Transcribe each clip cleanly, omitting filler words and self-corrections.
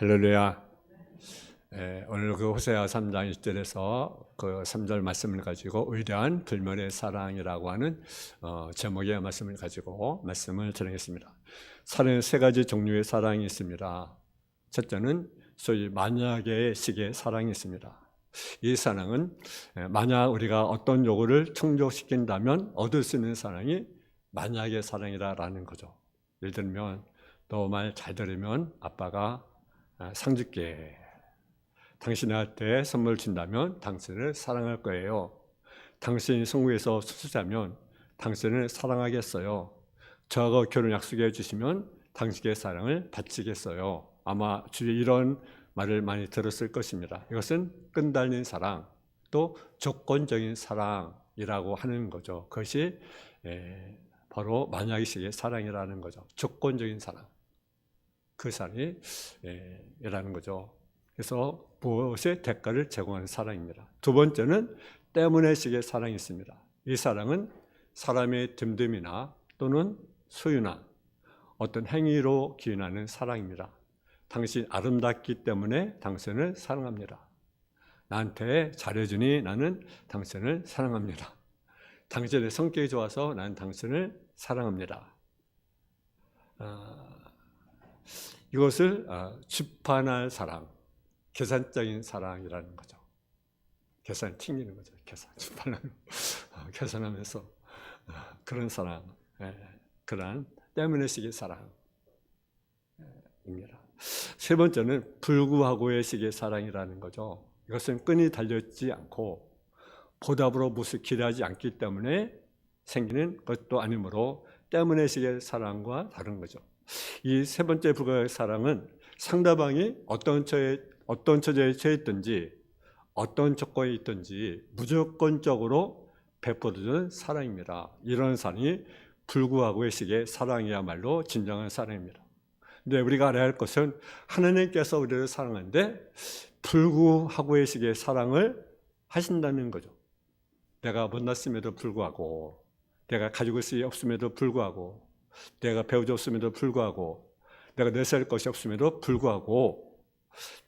할렐루야. 오늘 그 호세아 3장 1절에서 그 3절 말씀을 가지고 위대한 불멸의 사랑이라고 하는 제목의 말씀을 가지고 말씀을 전하겠습니다. 사랑은 세 가지 종류의 사랑이 있습니다. 첫째는 소위 만약의 식의 사랑이 있습니다. 이 사랑은 만약 우리가 어떤 요구를 충족시킨다면 얻을 수 있는 사랑이 만약의 사랑이라는 거죠. 예를 들면 너 말 잘 들으면 아빠가 상 줄게. 당신한테 선물 준다면 당신을 사랑할 거예요. 당신이 성공해서 수수자면 당신을 사랑하겠어요. 저하고 결혼 약속해 주시면 당신의 사랑을 바치겠어요. 아마 주위에 이런 말을 많이 들었을 것입니다. 이것은 끈달린 사랑, 또 조건적인 사랑이라고 하는 거죠. 그것이 바로 만약의식의 사랑이라는 거죠. 조건적인 사랑. 그 사랑이 라는 거죠. 그래서 무엇의 대가를 제공하는 사랑입니다. 두 번째는 때문에식의 사랑이 있습니다. 이 사랑은 사람의 됨됨이나 또는 소유나 어떤 행위로 기인하는 사랑입니다. 당신 아름답기 때문에 당신을 사랑합니다. 나한테 잘해주니 나는 당신을 사랑합니다. 당신의 성격이 좋아서 나는 당신을 사랑합니다. 이것을 주판할 사랑, 계산적인 사랑이라는 거죠. 계산 튕기는 거죠. 계산하면서 그런 사랑, 그러한 때문에식의 사랑입니다. 세 번째는 불구하고의 식의 사랑이라는 거죠. 이것은 끈이 달려있지 않고 보답으로 무엇을 기대하지 않기 때문에 생기는 것도 아니므로 때문에식의 사랑과 다른 거죠. 이 세 번째 불구하고의 사랑은 상대방이 어떤 처지에 처했든지 어떤 조건이 있든지 무조건적으로 베풀어주는 사랑입니다. 이런 사랑이 불구하고의 식의 사랑이야말로 진정한 사랑입니다. 근데 우리가 알아야 할 것은 하나님께서 우리를 사랑하는데 불구하고의 식의 사랑을 하신다는 거죠. 내가 못났음에도 불구하고, 내가 가지고 있을 게 없음에도 불구하고, 내가 배우지 없음에도 불구하고, 내가 내세울 것이 없음에도 불구하고,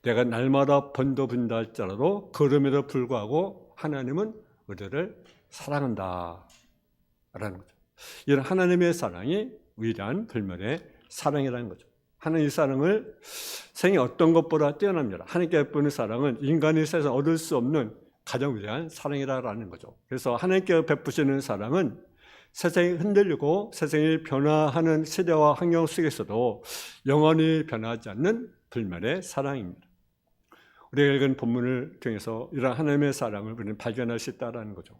내가 날마다 번도 분다 할지라도 그럼에도 불구하고 하나님은 우리를 사랑한다 라는 거죠. 이런 하나님의 사랑이 위대한 불멸의 사랑이라는 거죠. 하나님의 사랑을 생이 어떤 것보다 뛰어납니다. 하나님께 베푸는 사랑은 인간이 세상에서 얻을 수 없는 가장 위대한 사랑이라는 거죠. 그래서 하나님께 베푸시는 사랑은 세상이 흔들리고 세상이 변화하는 시대와 환경 속에서도 영원히 변하지 않는 불멸의 사랑입니다. 우리가 읽은 본문을 통해서 이런 하나님의 사랑을 우리는 발견할 수 있다는 거죠.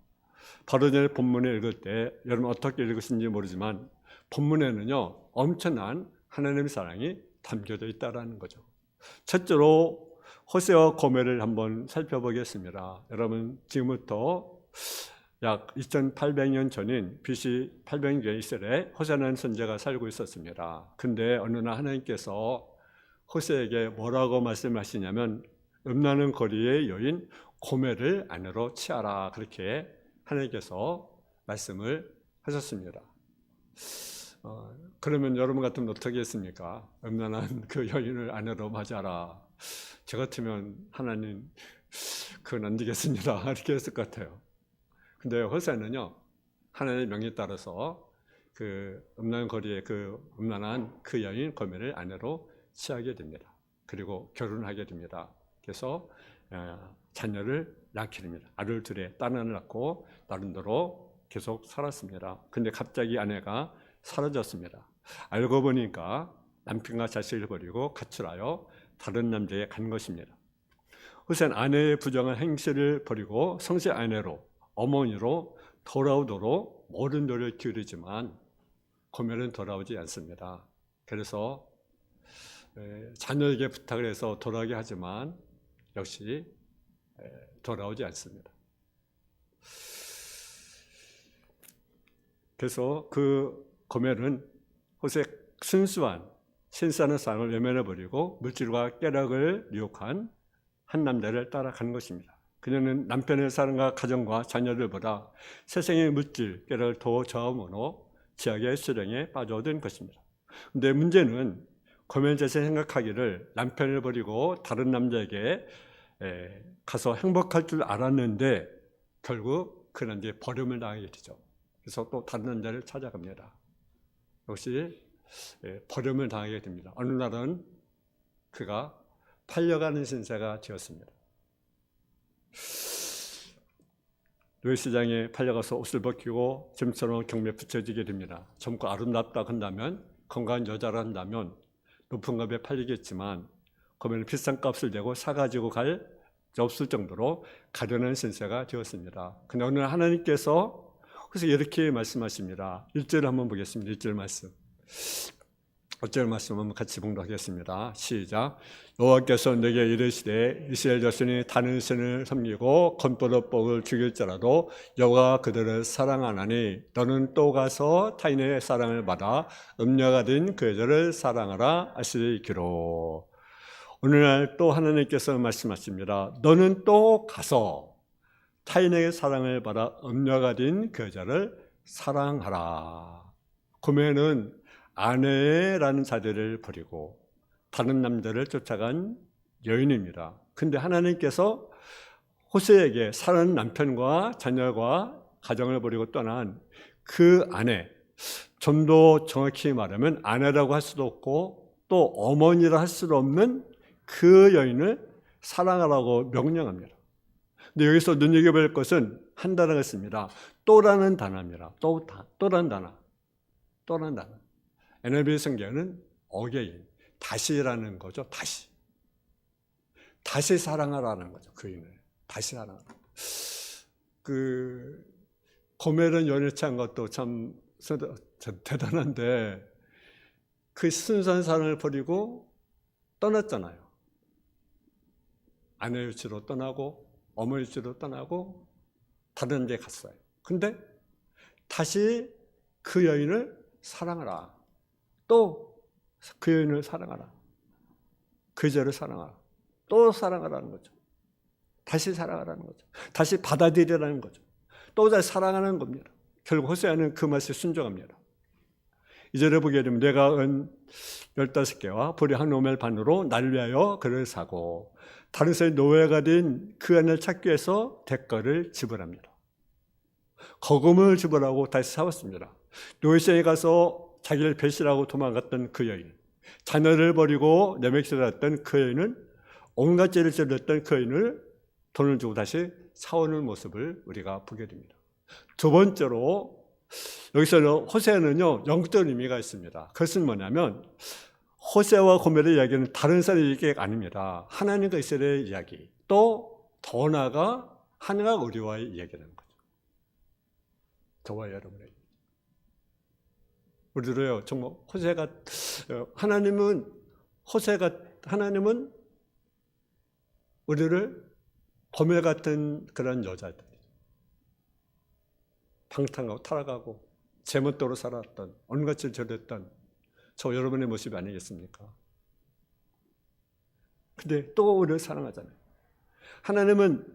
바로 전에 본문을 읽을 때 여러분 어떻게 읽으신지 모르지만 본문에는요 엄청난 하나님의 사랑이 담겨져 있다는 거죠. 첫째로 호세아 고멜을 한번 살펴보겠습니다. 여러분 지금부터 약 2800년 전인 BC 800년 이스라엘에 호세아라는 선지자가 살고 있었습니다. 근데 어느 날 하나님께서 호세에게 뭐라고 말씀하시냐면 음란한 거리의 여인 고멜을 아내로 취하라, 그렇게 하나님께서 말씀을 하셨습니다. 그러면 여러분 같으면 어떻게 했습니까? 음란한 그 여인을 아내로 맞아라. 저 같으면 하나님 그건 안 되겠습니다 이렇게 했을 것 같아요. 근데 호세아는요 하나님의 명령에 따라서 그 음란한 거리의 그 음란한 그 여인 고멜을 아내로 취하게 됩니다. 그리고 결혼하게 됩니다. 그래서 자녀를 낳게 됩니다. 아들 둘에 딸 하나를 낳고 나름대로 계속 살았습니다. 근데 갑자기 아내가 사라졌습니다. 알고 보니까 남편과 자식을 버리고 가출하여 다른 남자에 간 것입니다. 호세아는 아내의 부정한 행실을 버리고 성실 아내로, 어머니로 돌아오도록 모든 노력을 기울이지만 고멜은 돌아오지 않습니다. 그래서 자녀에게 부탁을 해서 돌아오게 하지만 역시 돌아오지 않습니다. 그래서 그 고멜은 호세의 순수한 신선한 사랑을 외면해버리고 물질과 쾌락을 유혹한 한 남자를 따라가는 것입니다. 그녀는 남편의 사랑과 가정과 자녀들보다 세상의 물질, 쾌락을 더 저음으로 지하의 수령에 빠져든 것입니다. 그런데 문제는 고면 자신이 생각하기를 남편을 버리고 다른 남자에게 가서 행복할 줄 알았는데 결국 그 남자의 버림을 당하게 되죠. 그래서 또 다른 남자를 찾아갑니다. 역시 버림을 당하게 됩니다. 어느 날은 그가 팔려가는 신세가 되었습니다. 노예시장에 팔려가서 옷을 벗기고 짐처럼 경매에 붙여지게 됩니다. 젊고 아름답다 한다면, 건강한 여자라 한다면 높은 값에 팔리겠지만 그러면 비싼 값을 내고 사가지고 갈 수 없을 정도로 가련한 신세가 되었습니다. 그런데 오늘 하나님께서 그래서 이렇게 말씀하십니다. 1절 한번 보겠습니다. 1절 말씀. 1절 말씀 한번 같이 봉독하겠습니다. 시작. 여호와께서 내게 이르시되 이스라엘 자손이 다른 신을 섬기고 건포도 떡을 죽일지라도 여호와가 그들을 사랑하나니 너는 또 가서 타인의 사랑을 받아 음녀가 된 그 여자를 사랑하라 하시기로. 오늘날 또 하나님께서 말씀하십니다. 너는 또 가서 타인에게 사랑을 받아 음녀가 된 그 여자를 사랑하라. 고면은 아내라는 자리를 버리고 다른 남자를 쫓아간 여인입니다. 근데 하나님께서 호세에게 사는 남편과 자녀와 가정을 버리고 떠난 그 아내, 좀 더 정확히 말하면 아내라고 할 수도 없고 또 어머니라 할 수도 없는 그 여인을 사랑하라고 명령합니다. 근데 여기서 눈여겨볼 것은 한 단어가 있습니다. 또라는 단어입니다. 또라는 단어. 또라는 단어. NIV 성경은 again, 다시라는 거죠. 다시 사랑하라는 거죠. 그 여인을 다시 사랑하라. 그 고멜은 연애치 한 것도 참 대단한데 그 순수한 사랑을 버리고 떠났잖아요. 아내 유치로 떠나고 어머니 유치로 떠나고 다른 데 갔어요. 근데 다시 그 여인을 사랑하라. 또 그 여인을 사랑하라. 그 여자를 사랑하라. 또 사랑하라는 거죠. 다시 사랑하라는 거죠. 다시 받아들이라는 거죠. 또 다시 사랑하는 겁니다. 결국 호세아는 그 말씀에 순종합니다. 2절에 보게 되면 내가 은 15개와 보리 한 오멜 반으로 날 위하여 그를 사고 다른 사람이 노예가 된 그 아내를 찾기 위해서 대가를 지불합니다. 거금을 지불하고 다시 사왔습니다. 노예시장에 가서 자기를 배신하고 도망갔던 그 여인, 자녀를 버리고 내맥시했던 그 여인은 온갖 죄를 저질렀던 그 여인을 돈을 주고 다시 사오는 모습을 우리가 보게 됩니다. 두 번째로 여기서는 호세아는요 영적 의미가 있습니다. 그것은 뭐냐면 호세아와 고멜의 이야기는 다른 사람의 얘기가 아닙니다. 하나님과 이스라엘의 이야기, 또 더 나아가 하나님과 우리와의 이야기라는 거죠. 저와 여러분의 우리도요 정말 하나님은 우리를 고멜 같은 그런 여자들, 방탕하고 타락하고 제멋대로 살았던 온갖 짓을 저렸던 저 여러분의 모습이 아니겠습니까? 근데 또 우리를 사랑하잖아요. 하나님은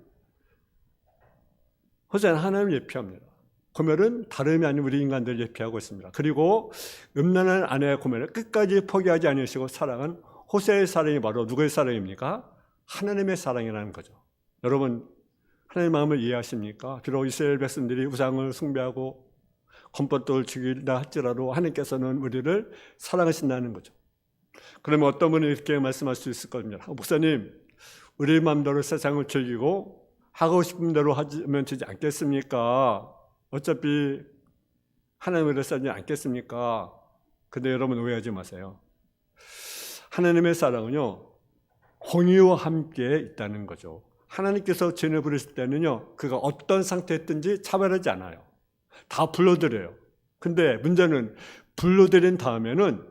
호세아는 하나님을 예표합니다. 고멜은 다름이 아닌 우리 인간들을 예표하고 있습니다. 그리고 음란한 아내의 고멜을 끝까지 포기하지 않으시고 사랑은 호세아의 사랑이 바로 누구의 사랑입니까? 하나님의 사랑이라는 거죠. 여러분 하나님의 마음을 이해하십니까? 비록 이스라엘 백성들이 우상을 숭배하고 건포도를 죽이려 할지라도 하나님께서는 우리를 사랑하신다는 거죠. 그러면 어떤 분이 이렇게 말씀할 수 있을 겁니다. 목사님, 우리 마음대로 세상을 즐기고 하고 싶은 대로 하면 되지 않겠습니까? 어차피 하나님을 사지 않겠습니까? 근데 여러분 오해하지 마세요. 하나님의 사랑은요 공의와 함께 있다는 거죠. 하나님께서 죄인을 부르실 때는요 그가 어떤 상태였든지 차별하지 않아요. 다 불러드려요. 근데 문제는 불러드린 다음에는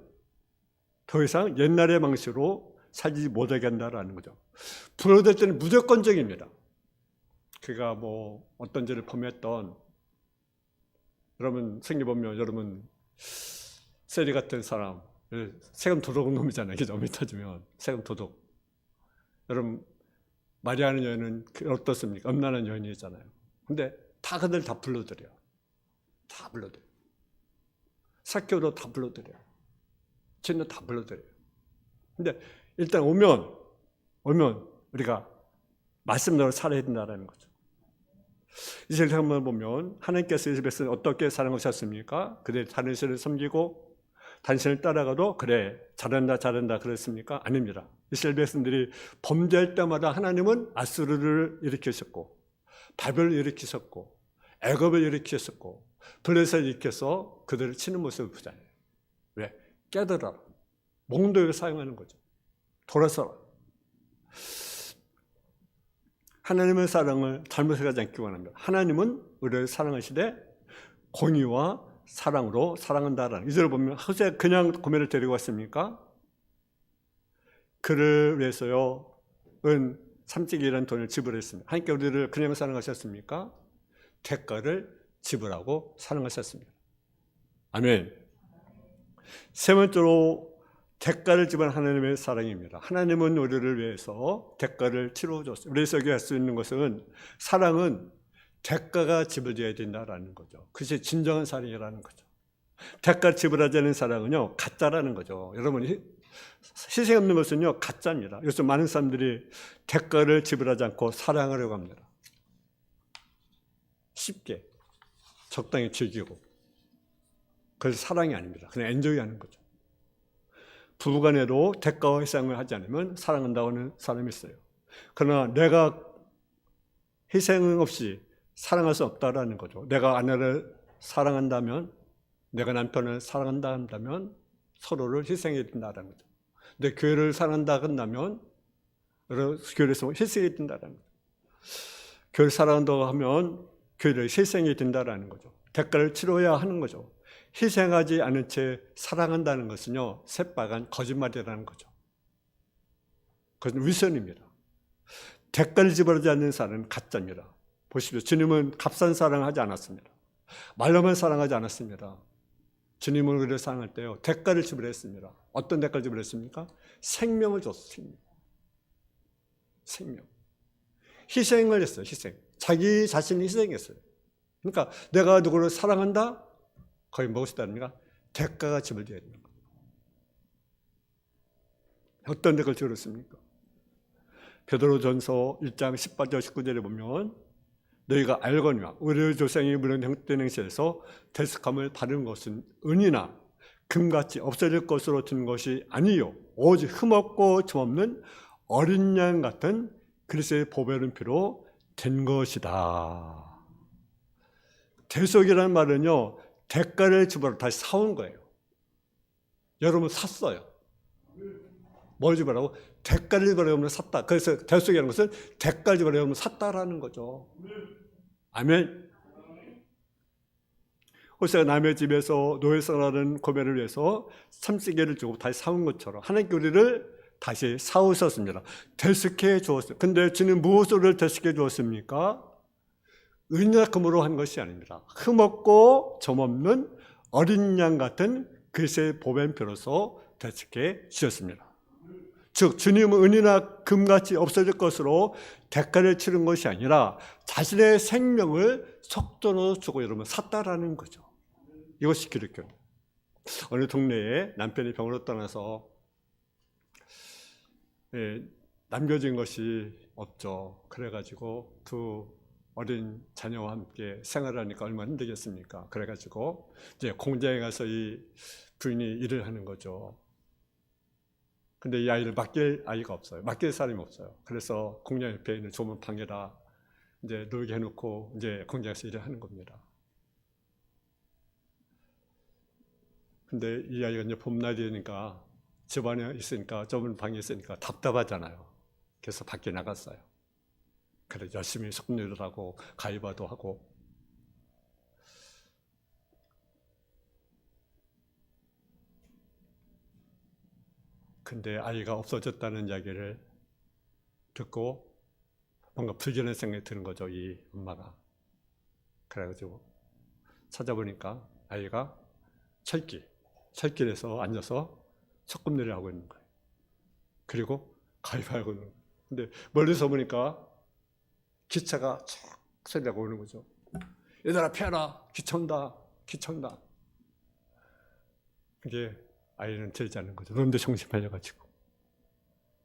더 이상 옛날의 방식으로 살지 못하게 한다는 거죠. 불러드릴 때는 무조건적입니다. 그가 뭐 어떤 죄를 범했던, 여러분 생겨보면 여러분 세리 같은 사람, 세금 도둑 놈이잖아요. 그죠? 밑어주면 세금 도둑. 여러분 마리아는 여인은 어떻습니까? 음란한 여인이잖아요. 근데 다 그들 다 불러드려요. 다 불러드려요. 사케오도 다 불러드려요. 죄인도 다 불러드려요. 근데 일단 오면 우리가 말씀대로 살아야 된다는 거죠. 이스라엘 한번 보면 하나님께서 이스라엘 백성을 어떻게 사랑하셨습니까? 그들 다른 신을 섬기고 당신을 따라가도 그래 잘한다 그랬습니까? 아닙니다. 이스라엘 백성들이 범죄할 때마다 하나님은 아수르를 일으키셨고 바벨을 일으키셨고 애굽을 일으키셨고 블레셋을 일으켜서 그들을 치는 모습을 보잖아요. 왜? 깨달아라. 몽도를 사용하는 거죠. 돌아서라. 하나님의 사랑을 잘못 생각하지 않기 원합니다. 하나님은 우리를 사랑하시되 공의와 사랑으로 사랑한다라는. 이절을 보면 호세가 그냥 고멜을 데리고 왔습니까? 그를 위해서요 은 3찌개라는 돈을 지불했습니다. 하나님께 우리를 그냥 사랑하셨습니까? 대가를 지불하고 사랑하셨습니다. 아멘. 세 번째로 대가를 지불한 하나님의 사랑입니다. 하나님은 우리를 위해서 대가를 치러줬어요. 우리에서 할 수 있는 것은 사랑은 대가가 지불되어야 된다라는 거죠. 그것이 진정한 사랑이라는 거죠. 대가를 지불하지 않은 사랑은요 가짜라는 거죠. 여러분 희생 없는 것은요 가짜입니다. 요즘 많은 사람들이 대가를 지불하지 않고 사랑하려고 합니다. 쉽게 적당히 즐기고 그래서 사랑이 아닙니다. 그냥 엔조이하는 거죠. 부부간에도 대가와 희생을 하지 않으면 사랑한다고 하는 사람이 있어요. 그러나 내가 희생 없이 사랑할 수 없다라는 거죠. 내가 아내를 사랑한다면, 내가 남편을 사랑한다 한다면 서로를 희생해야 된다는 거죠. 내 교회를 사랑한다 한다면 교회에서 희생해야 된다는 거죠. 교회를 사랑한다고 하면 교회를 희생해야 된다는 거죠. 대가를 치러야 하는 거죠. 희생하지 않은 채 사랑한다는 것은요 새빨간 거짓말이라는 거죠. 그것은 위선입니다. 대가를 지불하지 않는 사랑은 가짜입니다. 보십시오. 주님은 값싼 사랑을 하지 않았습니다. 말로만 사랑하지 않았습니다. 주님은 우리를 사랑할 때요 대가를 지불했습니다. 어떤 대가를 지불했습니까? 생명을 줬어요. 생명. 희생을 했어요. 희생. 자기 자신을 희생했어요. 그러니까 내가 누구를 사랑한다? 거의 무엇이 다릅니까? 대가가 지불되어야 되는 거예요. 어떤 대가를 지불했습니까? 베드로전서 1장 18절 19절에 보면 너희가 알거니와 우리 조상이 물론 형된 행실에서 대속함을 받은 것은 은이나 금같이 없어질 것으로 든 것이 아니요 오직 흠없고 점없는 어린 양 같은 그리스도의 보배른 피로 된 것이다. 대속이라는 말은요 대가를 지불하고 다시 사온 거예요. 여러분 샀어요. 뭘 지불하고? 대가를 지불하면 샀다. 그래서 대속이라는 것은 대가를 지불하면 샀다라는 거죠. 아멘. 호세가 남의 집에서 노예생활하는 고멜을 위해서 3찌개를 주고 다시 사온 것처럼 하나님께 우리를 다시 사오셨습니다. 대속해 주었어요. 근데 주는 무엇으로 대속해 주었습니까? 은이나 금으로 한 것이 아닙니다. 흠없고 점없는 어린 양 같은 그리스도의 보배른 피로서 대속해 주셨습니다. 즉 주님은 은이나 금같이 없어질 것으로 대가를 치른 것이 아니라 자신의 생명을 속전으로 주고 여러분 샀다라는 거죠. 이것이 기독교입니다. 어느 동네에 남편이 병으로 떠나서 남겨진 것이 없죠. 그래가지고 두 어린 자녀와 함께 생활하니까 얼마나 힘들겠습니까? 그래가지고 이제 공장에 가서 이 부인이 일을 하는 거죠. 근데 이 아이를 맡길 아이가 없어요. 맡길 사람이 없어요. 그래서 공장 옆에 있는 좁은 방에다 이제 놀게 해놓고 이제 공장에서 일을 하는 겁니다. 근데 이 아이가 이제 봄날이 되니까 집안에 있으니까 좁은 방에 있으니까 답답하잖아요. 그래서 밖에 나갔어요. 그래 열심히 속일을 하고 가위바도 하고 근데 아이가 없어졌다는 이야기를 듣고 뭔가 불길한 생각이 드는 거죠. 이 엄마가. 그래가지고 찾아보니까 아이가 철길에서 앉아서 소꿉놀이를 하고 있는 거예요. 그리고 가위바위보 하고 있는 거예요. 근데 멀리서 보니까 기차가 촥 소리가 오는 거죠. 얘들아 피하라. 기차 온다. 기차 온다. 그게 아이는 들지 않는 거죠. 놈도 정신 팔려가지고.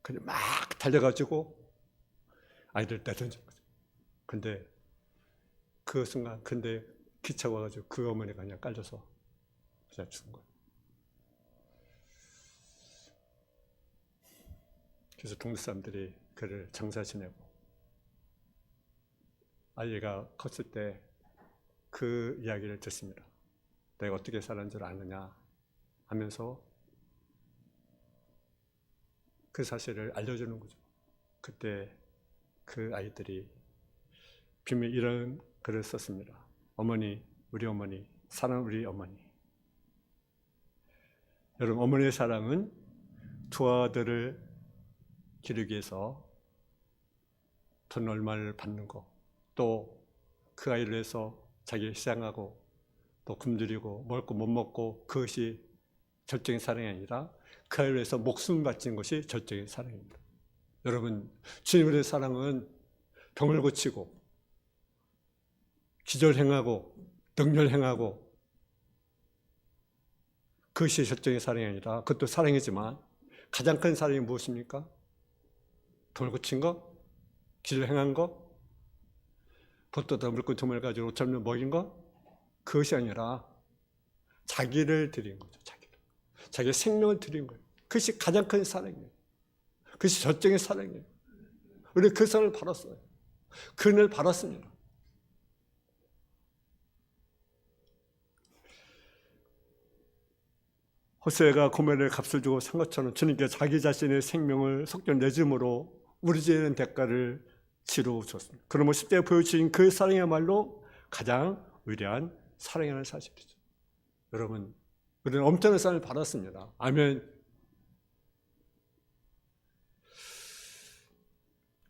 그냥 막 달려가지고 아이들 내던진 거죠. 근데 그 순간 기차가 와가지고 그 어머니가 그냥 깔려서 그냥 죽은 거예요. 그래서 동네 사람들이 그를 장사 지내고, 아이가 컸을 때 그 이야기를 듣습니다. 내가 어떻게 살았는 줄 아느냐 하면서 그 사실을 알려주는 거죠. 그때 그 아이들이 비밀 이런 글을 썼습니다. 어머니, 우리 어머니, 사랑 우리 어머니. 여러분, 어머니의 사랑은 두 아들을 기르기 위해서 돈 얼마를 받는 거, 또 그 아이를 위해서 자기 희생하고 또 굶주리고 먹을 거 못 먹고, 그것이 절정의 사랑이 아니라 그 아이를 위해서 목숨을 바치는 것이 절정의 사랑입니다. 여러분, 주님의 사랑은 병을 고치고 기절 행하고 능멸 행하고, 그것이 절정의 사랑이 아니라, 그것도 사랑이지만 가장 큰 사랑이 무엇입니까? 병을 고친 거? 기절 행한 거? 벗도다 물고 dum을 가지고 옷잡는 먹인 거? 그것이 아니라 자기를 드린 거죠. 자기의 생명을 드린 거예요. 그것이 가장 큰 사랑이에요. 그것이 절정의 사랑이에요. 우리 그 사랑을 받았어요. 그 은혜를 받았습니다. 호세가 고멜의 값을 주고 산 것처럼 주님께 자기 자신의 생명을 속전 내줌으로 우리 죄의 대가를 치루 줬습니다. 그러면 10대에 보여주신 그 사랑이야말로 가장 위대한 사랑이라는 사실이죠. 여러분, 우리는 엄청난 사랑을 받았습니다. 아멘.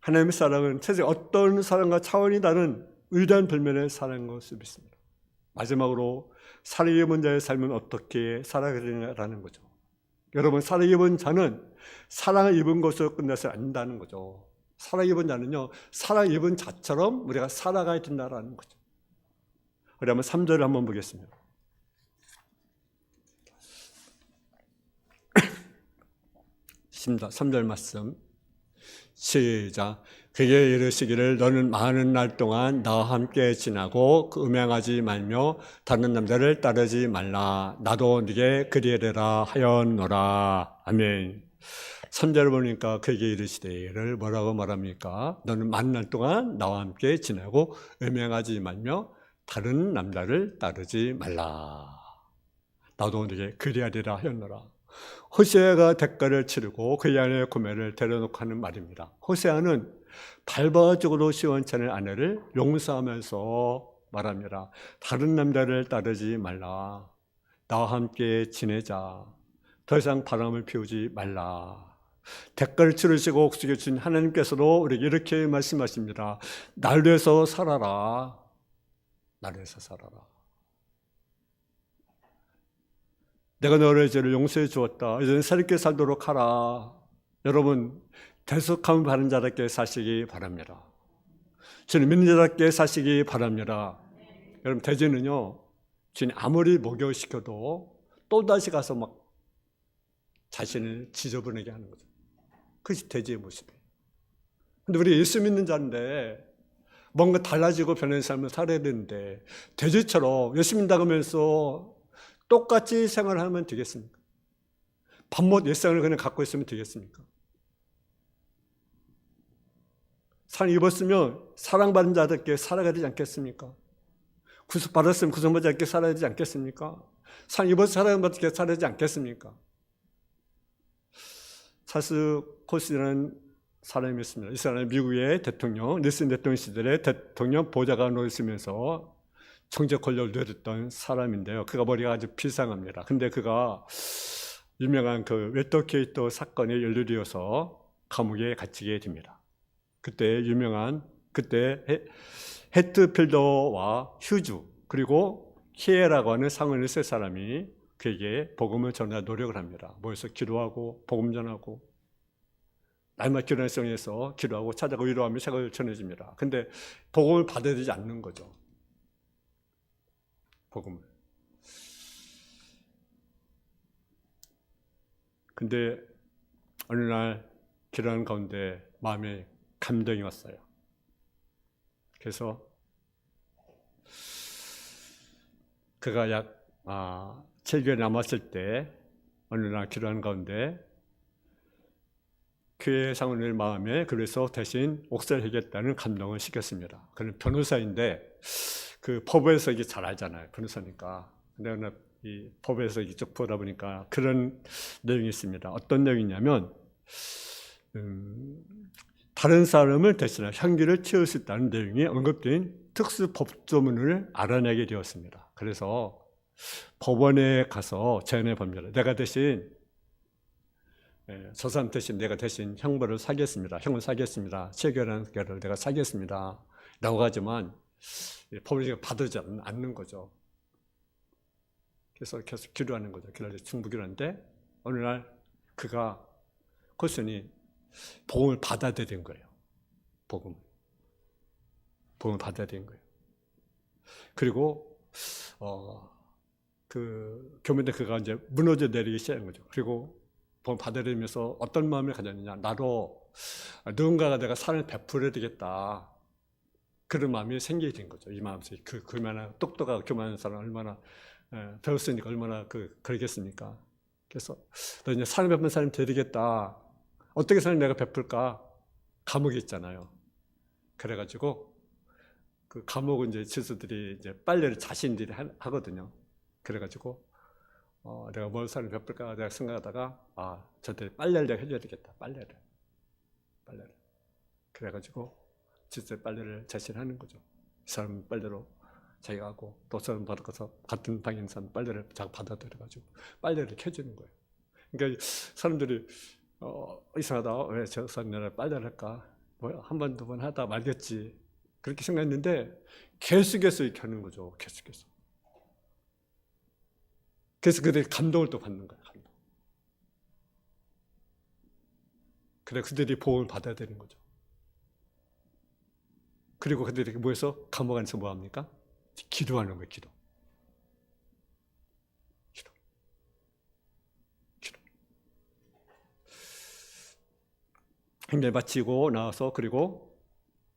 하나님의 사랑은 세상 어떤 사랑과 차원이 다른 위대한 별면의 사랑인 것을 믿습니다. 마지막으로 살아 입은 자의 삶은 어떻게 살아가야 되냐라는 거죠. 여러분, 살아 입은 자는 사랑을 입은 것으로 끝나서 안 된다는 거죠. 살아 입은 자는요, 살아 입은 자처럼 우리가 살아가야 된다는 거죠. 우리 한번 3절을 한번 보겠습니다. 3절 말씀 시작. 그에게 이르시기를 너는 많은 날 동안 나와 함께 지나고 음행하지 말며 다른 남자를 따르지 말라. 나도 네게 그리하리라 하였노라. 아멘. 3절을 보니까 그에게 이르시되를 뭐라고 말합니까? 너는 많은 날 동안 나와 함께 지나고 음행하지 말며 다른 남자를 따르지 말라. 나도 네게 그리하리라 하였노라. 호세아가 대가를 치르고 그의 아내의 고멜을 데려놓고 하는 말입니다. 호세아는 발바적으로 시원찮은 아내를 용서하면서 말합니다. 다른 남자를 따르지 말라. 나와 함께 지내자. 더 이상 바람을 피우지 말라. 대가를 치르시고 옥수게 주신 하나님께서도 우리에게 이렇게 말씀하십니다. 날 위해서 살아라. 날 위해서 살아라. 내가 너의 죄를 용서해 주었다. 이제는 새롭게 살도록 하라. 여러분, 대속함을 받은 자답게 사시기 바랍니다. 주님 믿는 자답게 사시기 바랍니다. 여러분, 대죄는요, 주님 아무리 목욕시켜도 또다시 가서 막 자신을 지저분하게 하는 거죠. 그것이 대죄의 모습이에요. 근데 우리 예수 믿는 자인데 뭔가 달라지고 변하는 삶을 살아야 되는데, 대죄처럼 예수 믿는다고 하면서 똑같이 생활하면 되겠습니까? 밥못 일상을 그냥 갖고 있으면 되겠습니까? 사랑 입었으면 사랑받은 자들께 살아가야 되지 않겠습니까? 구속받았으면 구속받지 않게 살아야 되지 않겠습니까? 사랑 입어서 사랑받게 살아야 되지 않겠습니까? 찰스 콜슨이라는 사람이 있습니다. 이 사람은 미국의 대통령, 닐슨 대통령 시절에 대통령 보좌관으로 있으면서 정책 권력을 누렸던 사람인데요. 그가 머리가 아주 비상합니다. 근데 그가 유명한 그 웨터게이트 사건에 연루되어서 감옥에 갇히게 됩니다. 그때 해트필더와 휴즈 그리고 키에라고 하는 상원의 세 사람이 그에게 복음을 전할 노력을 합니다. 모여서 기도하고 복음 전하고 날마다 기도성에서 기도하고 찾아가고 위로하며 책을 전해줍니다. 근데 복음을 받아야 되지 않는 거죠. 복음을. 근데 어느 날 기도하는 가운데 마음에 감동이 왔어요. 그래서 그가 약 7개월 남았을 때 어느 날 기도하는 가운데 교회 상원을 마음에 그래서 대신 옥살을 하겠다는 감동을 시켰습니다. 그는 변호사인데 그 법에서 이게 잘 알잖아요. 변호사니까. 근데 이 법에서 이쪽 보다 보니까 그런 내용이 있습니다. 어떤 내용이냐면 다른 사람을 대신할 향기를 채울 수 있다는 내용이 언급된 특수 법조문을 알아내게 되었습니다. 그래서 법원에 가서 제안해 봅니다. 내가 대신 저 사람 대신 내가 대신 형벌을 사겠습니다. 형을 사겠습니다. 7개월이라는 개를 내가 사겠습니다. 라고 하지만 법원이 받아주지 않는 거죠. 그래서 계속 기도하는 거죠. 중부기도하는데 어느 날 그가 콜슨이 복음을 받아들인 거예요. 복음을 받아들인 거예요. 그리고 그 교문에 그가 이제 무너져 내리기 시작한 거죠. 그리고 복음을 받아들이면서 어떤 마음을 가졌느냐. 나도 누군가가 내가 사랑을 베풀어야 되겠다. 그런 마음이 생기게 된 거죠. 이 마음속에 얼마나 똑똑하고 교만한 사람 얼마나 배웠으니까 얼마나 그러겠습니까? 그래서 너 이제 사랑 베푸는 사람이 되겠다. 어떻게 사랑 내가 베풀까? 감옥이 있잖아요. 그래가지고 그 감옥은 이제 지수들이 이제 빨래를 자신들이 하거든요. 그래가지고 내가 뭘 사랑 베풀까 내가 생각하다가 저한테 빨래를 내가 해줘야 되겠다. 빨래를. 그래가지고 지수의 빨래를 자신하는 거죠. 이 사람 빨래로 자기가 하고 또 사람 받아서 같은 방에 있는 사람 빨래를 자기가 받아들여가지고 빨래를 켜주는 거예요. 그러니까 사람들이 이상하다. 왜 저 사람 내가 빨래를 할까? 뭐 한 번, 두 번 하다 말겠지. 그렇게 생각했는데 계속해서 이렇게 하는 거죠. 계속해서. 그래서 그들이 감동을 또 받는 거예요. 감동. 그래 그들이 복음을 받아들이는 거죠. 그리고 그들이 모여서 감옥 안에서 뭐 합니까? 기도하는 거예요. 기도. 행렬 마치고 나와서 그리고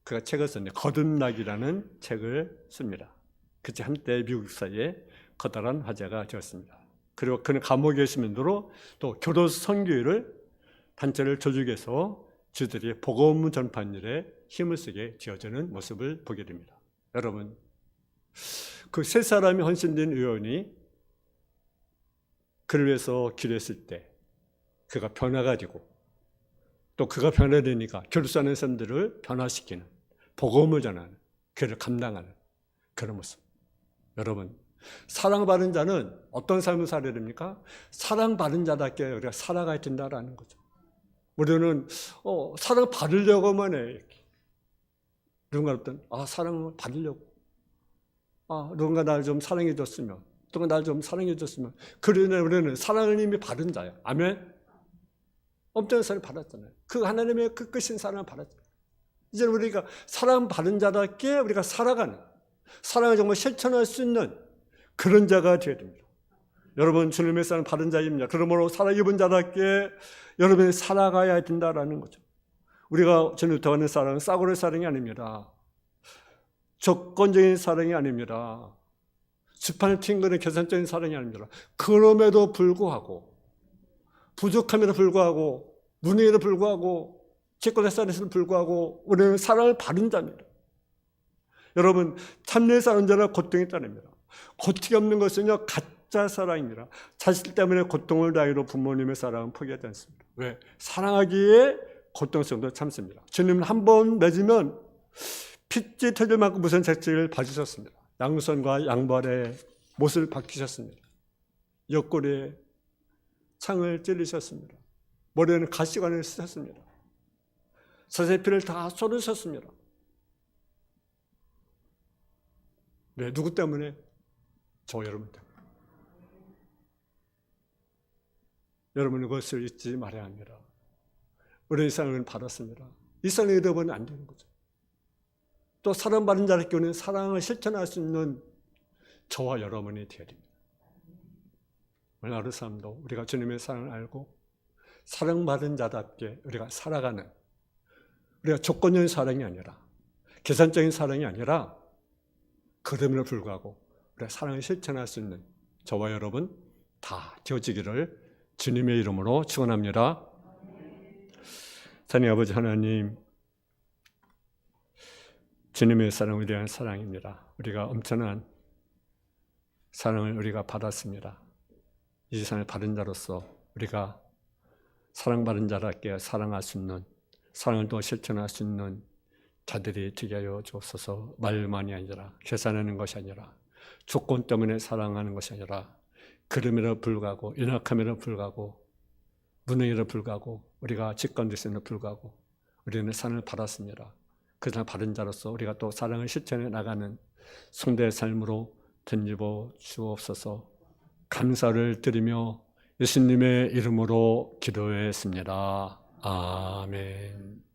그가 책을 썼는데 거듭나기라는 책을 씁니다. 그때 한때 미국 사회에 커다란 화제가 되었습니다. 그리고 그는 감옥에 있으면서도 또 교도소 선교회를 단체를 조직해서 저들이 복음 전파 일에 힘을 쓰게 되어지는 모습을 보게 됩니다. 여러분, 그 세 사람이 헌신된 의원이 그를 위해서 기도했을 때 그가 변화가 되고 또 그가 변화되니까 교도소하는 사람들을 변화시키는 복음을 전하는 그를 감당하는 그런 모습. 여러분, 사랑받은 자는 어떤 삶을 살아야 됩니까? 사랑받은 자답게 우리가 살아가야 된다라는 거죠. 우리는 사랑받으려고만 해. 누군가 어떤 사랑을 받으려고. 누군가 나를 좀 사랑해 줬으면, 누군가 나를 좀 사랑해 줬으면. 그러나 우리는 사랑을 이미 받은 자야. 아멘. 엄청난 사랑을 받았잖아요. 그 하나님의 그 끝인 사랑을 받았잖아요. 이제 우리가 사랑받은 자답게 우리가 살아가는, 사랑을 정말 실천할 수 있는 그런 자가 되어야 됩니다. 여러분 주님의 사랑 받은 자입니다. 그러므로 사랑 입은 자답게 여러분이 살아가야 된다라는 거죠. 우리가 주님을 더하는 사랑은 싸구려 사랑이 아닙니다. 조건적인 사랑이 아닙니다. 지판을 튕기는 계산적인 사랑이 아닙니다. 그럼에도 불구하고 부족함에도 불구하고 무능에도 불구하고 직권의사에도 불구하고 우리는 사랑을 받은 자입니다. 여러분 참된 사랑은 고통이 따릅니다. 고통이 없는 것은요 가짜 사랑입니다. 자식 때문에 고통을 당해도 부모님의 사랑은 포기하지 않습니다. 왜? 사랑하기에 고통성도 참습니다. 주님은 한 번 맺으면 핏줄이 터질 만큼 무서운 채찍을 받으셨습니다. 양손과 양발에 못을 박히셨습니다. 옆구리에 창을 찔리셨습니다. 머리에는 가시관을 쓰셨습니다. 사슬 피를 다 쏟으셨습니다. 네, 누구 때문에? 저 여러분 때문에. 여러분은 그것을 잊지 말아야 합니다. 우리 이 사랑을 받았습니다. 이 사랑을 잃어버리면 안 되는 거죠. 또 사랑받은 자를 끼우는 사랑을 실천할 수 있는 저와 여러분이 되어야 됩니다. 오늘 하루 삶도 우리가 주님의 사랑을 알고 사랑받은 자답게 우리가 살아가는, 우리가 조건적인 사랑이 아니라, 계산적인 사랑이 아니라 그럼에도 불구하고 우리가 사랑을 실천할 수 있는 저와 여러분 다 되어지기를 주님의 이름으로 축원합니다. 하나님 아버지 하나님, 주님의 사랑을 위한 사랑입니다. 우리가 엄청난 사랑을 우리가 받았습니다. 이 세상을 받은 자로서 우리가 사랑받은 자답게 사랑할 수 있는, 사랑을 또 실천할 수 있는 자들이 되게 하여 주옵소서. 말만이 아니라, 계산하는 것이 아니라, 조건 때문에 사랑하는 것이 아니라, 그럼에도 불구하고, 연약함에도 불구하고, 무능에도 불구하고, 우리가 직관됐음에도 불구하고 우리는 사랑을 받았습니다. 그 사랑을 받은 자로서 우리가 또 사랑을 실천해 나가는 성도의 삶으로 던지고 주옵소서. 감사를 드리며 예수님의 이름으로 기도했습니다. 아멘.